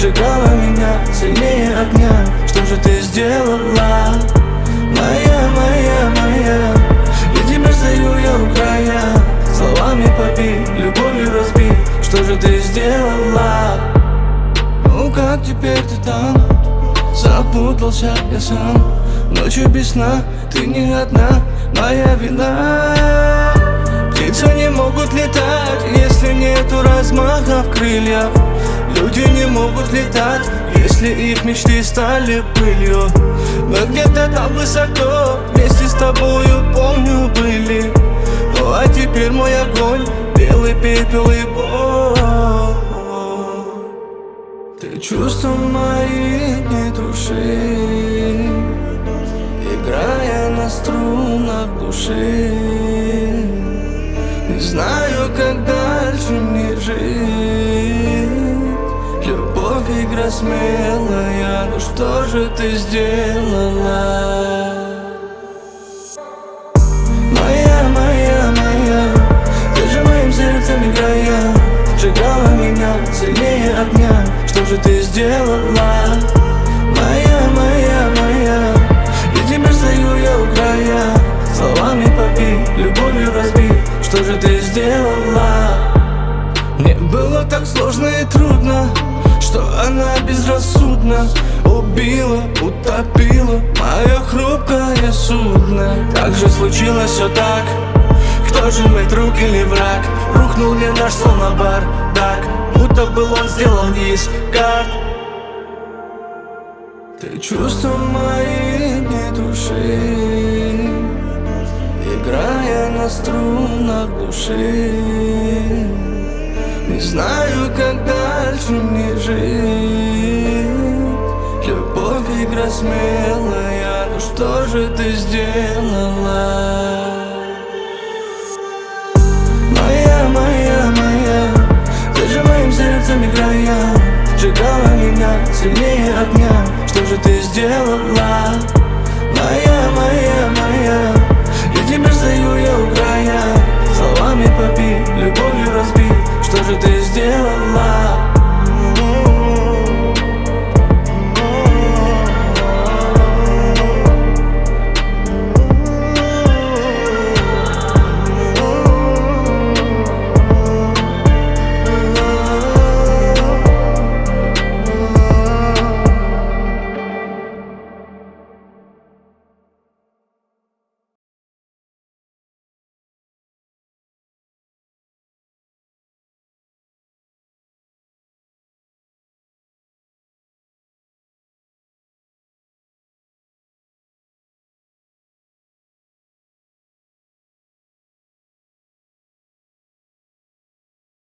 сжигала меня сильнее огня. Что же ты сделала? Моя, моя, моя, я тебя стою, я у края. Словами побей, любовью разбей. Что же ты сделала? Ну как теперь ты там? Запутался я сам. Ночью без сна, ты не одна, моя вина. Птицы не могут летать, если нету размаха в крыльях. Люди не могут летать, если их мечты стали пылью. Мы где-то там высоко, вместе с тобою, помню, были. Ну а теперь мой огонь, белый пепел и боль. Ты чувства мои не души, играя на струнах души. Не знаю, как дальше мне жить. Любовь, игра смелая, ну что же ты сделала? Моя, моя, моя, ты же моим сердцем играя. Сжигала меня сильнее огня. Что же ты сделала? Моя, моя, моя, я тебя стою, я у края. Словами побей, любовью разбей. Что же ты сделала? Мне было так сложно и трудно, что она безрассудно убила, утопила мое хрупкое судно. Как же случилось все так? Кто же мой друг или враг? Рухнул ли наш словно бардак, будто был он сделан из карт. Ты чувства мои не души, играя на струнах души. Не знаю, как дальше мне жить. Любовь, игра смелая, ну что же ты сделала? Моя, моя, моя, ты же моим сердцем играя. Сжигала меня сильнее огня. Что же ты сделала? Моя, моя, моя, я тебя стою, я у края. Словами побей, любовью разбей. Что же ты сделала?